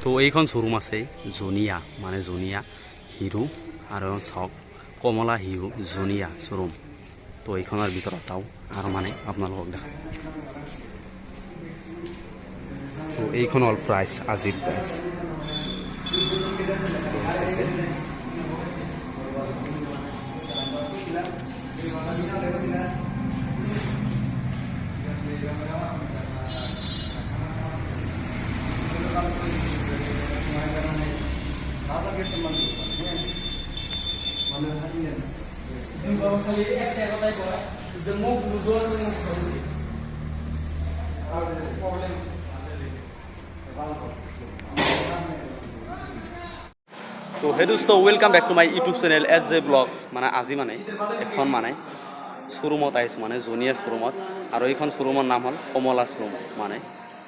তো এইখন শ্বৰুম আছে জনিয়া মানে জনিয়া হিৰো আৰু চাওক কমলা হিৰো জনিয়া শ্বৰুম। তো এইখনৰ ভিতৰত যাওঁ আৰু মানে আপোনালোকক দেখাম। তো এইখন হ'ল প্ৰাইচ, আজিৰ প্ৰাইচ। তো হে দোস্ত, welcome back to my YouTube channel SJ vlogs. মানে আজি মানে এখন মানে শ্বৰুমত আহিছোঁ, মানে জনিয়া শ্বৰুমত। আৰু এইখন শ্বৰুমৰ নাম হ'ল কমলা শ্বৰুম। মানে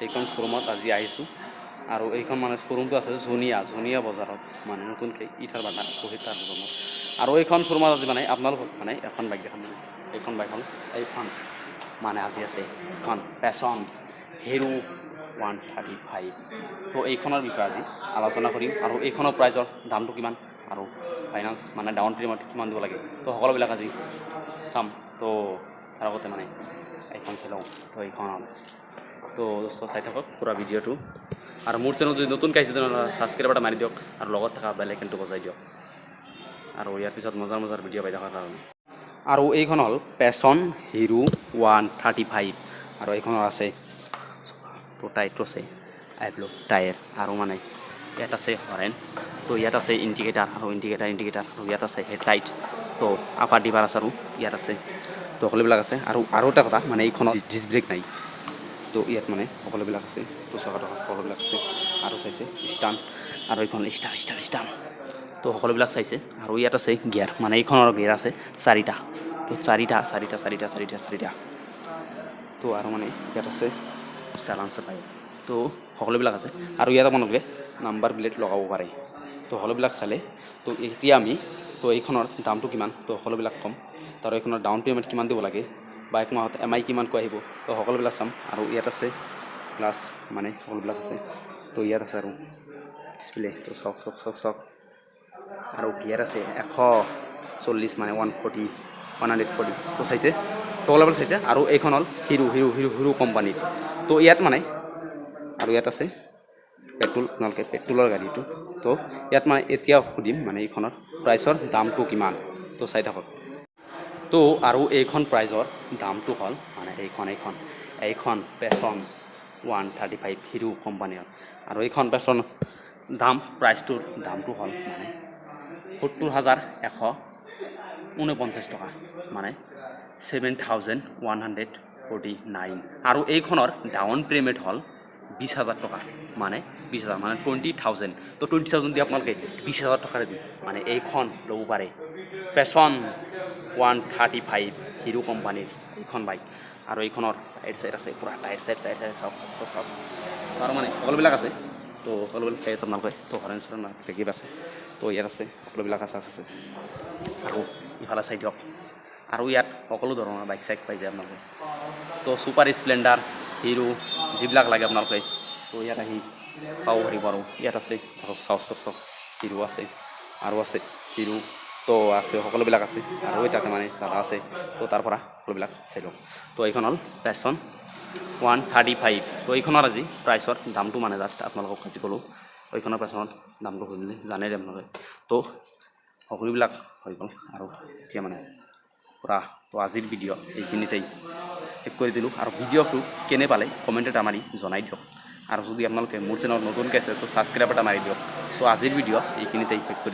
এইখন শ্বৰুমত আজি আহিছোঁ আৰু এইখন মানে শ্বৰুমটো আছে জনিয়া বজাৰত, মানে নতুনকৈ ইটাৰ বাটা বহিতাৰ শ্বৰুমত। আৰু এইখন শ্বৰুমত আজি মানে আপোনালোকক মানে এখন বাইক দেখাম। মানে এইখন বাইক হ'ল এইখন, মানে আজি আছে এখন পেছন হিৰো 135। তো এইখনৰ বিষয়ে আজি আলোচনা কৰিম আৰু এইখনৰ প্ৰাইজৰ দামটো কিমান আৰু ফাইনেন্স মানে ডাউন পে'মেণ্ট কিমান দিব লাগে, তো সকলোবিলাক আজি চাম। তো তাৰ আগতে মানে এইখন চাই লওঁ। তো এইখন তো দোস্ত চাই থাকক পুৰা ভিডিঅ'টো। আৰু মোৰ চেনেল যদি নতুনকৈ আহিছে তেনেহ'লে ছাবস্ক্ৰাইব এটা মাৰি দিয়ক আৰু লগত থকা বেল আইকনটো বজাই দিয়ক, আৰু ইয়াৰ পিছত মজাৰ ভিডিঅ' পাই থকাৰ কাৰণে। আৰু এইখন হ'ল পেছন হিৰো 135 আৰু এইখনৰ আছে তো টাইটো আছে আইব্লো টায়াৰ, আৰু মানে ইয়াত আছে হৰেন, তো ইয়াত আছে ইণ্ডিকেটাৰ আৰু আৰু ইয়াত আছে হেডলাইট, তো আপাৰ ডিভাৰ আছে আৰু ইয়াত আছে তো সকলোবিলাক আছে। আৰু এটা কথা মানে এইখনত ডিছ ব্ৰেক নাই, তো ইয়াত মানে সকলোবিলাক আছে, তো চকা সকলোবিলাক আছে। আৰু চাইছে ষ্টান, আৰু এইখন ষ্টান, তো সকলোবিলাক চাইছে। আৰু ইয়াত আছে গিয়াৰ, মানে এইখনৰ গিয়াৰ আছে চাৰিটা, তো চাৰিটা। তো আৰু মানে ইয়াত আছে চালাঞ্চ পায়, তো সকলোবিলাক আছে। আৰু ইয়াত আপোনালোকে নাম্বাৰ প্লেট লগাব পাৰে। তো সকলোবিলাক চালে, তো এতিয়া আমি তো এইখনৰ দামটো কিমান, তো সকলোবিলাক ক'ম। তাৰ এইখনৰ ডাউন পে'মেণ্ট কিমান দিব লাগে বা এক মাহত MI কিমানকৈ আহিব, তো সকলোবিলাক চাম। আৰু ইয়াত আছে প্লাছ, মানে সকলোবিলাক আছে। তো ইয়াত আছে আৰু ডিছপ্লে, তো চাওক। আৰু গিয়াৰ আছে 140, মানে 140, তো চাইছে, তো সকলোবিলাক চাইছে। আৰু এইখন হ'ল হিৰো কোম্পানীৰ। তো ইয়াত মানে আৰু ইয়াত আছে পেট্ৰল, আপোনালোকে পেট্ৰলৰ গাড়ীটো। তো ইয়াত মানে এতিয়া সুধিম মানে এইখনৰ প্ৰাইচৰ দামটো কিমান, তো চাই থাকক। তো আৰু এইখন প্ৰাইজৰ দামটো হ'ল মানে এইখন পেছন 135 হিৰো কোম্পানীৰ। আৰু এইখন পেছন প্ৰাইচটোৰ দামটো হ'ল মানে 70,149 টকা, মানে 7,149। আৰু এইখনৰ ডাউন পে'মেণ্ট হ'ল 20,000 টকা, মানে 20,000 মানে 20,000। তো 20,000 দি আপোনালোকে 20,000 টকাৰে দি মানে এইখন ল'ব পাৰে পেছন 135 হিৰো কোম্পানীৰ এইখন বাইক। আৰু এইখনৰ টায়াৰ চাইড আছে, পূৰা টায়াৰ চাইড চাওক। আৰু মানে সকলোবিলাক আছে, তো সকলোবিলাক চাই আছে আপোনালোকে। তো হৰেণ ৰেকিব আছে, তো ইয়াত আছে সকলোবিলাক আছে। আৰু ইফালে চাই দিয়ক, আৰু ইয়াত সকলো ধৰণৰ বাইক চাইক পাই যায় আপোনালোকে। তো ছুপাৰ স্প্লেণ্ডাৰ হিৰো যিবিলাক লাগে আপোনালোকে, তো ইয়াত আহি পাব পাৰিব। আৰু ইয়াত আছে চাওক হিৰো আছে, আৰু আছে হিৰো, তো আছে সকলোবিলাক আছে। আৰু তাতে মানে দাদা আছে, তো তাৰ পৰা সকলোবিলাক চাই লওক। তো এইখন হ'ল পেছন 135। তো এইখনৰ আজি প্ৰাইচৰ দামটো মানে জাষ্ট আপোনালোকক আজি ক'লোঁ। এইখনৰ পেছনৰ দামটো সুধিলে জানেই আপোনালোকে। তো সকলোবিলাক হৈ গ'ল, আৰু এতিয়া মানে পূৰা তো আজিৰ ভিডিঅ' এইখিনিতেই শেষ কৰি দিলোঁ। আৰু ভিডিঅ'টো কেনে পালে কমেণ্ট এটা মাৰি জনাই দিয়ক। আৰু যদি আপোনালোকে মোৰ চেনেলত নতুনকৈ আছে তো ছাবস্ক্ৰাইব এটা মাৰি দিয়ক। তো আজিৰ ভিডিঅ' এইখিনিতেই শেষ কৰি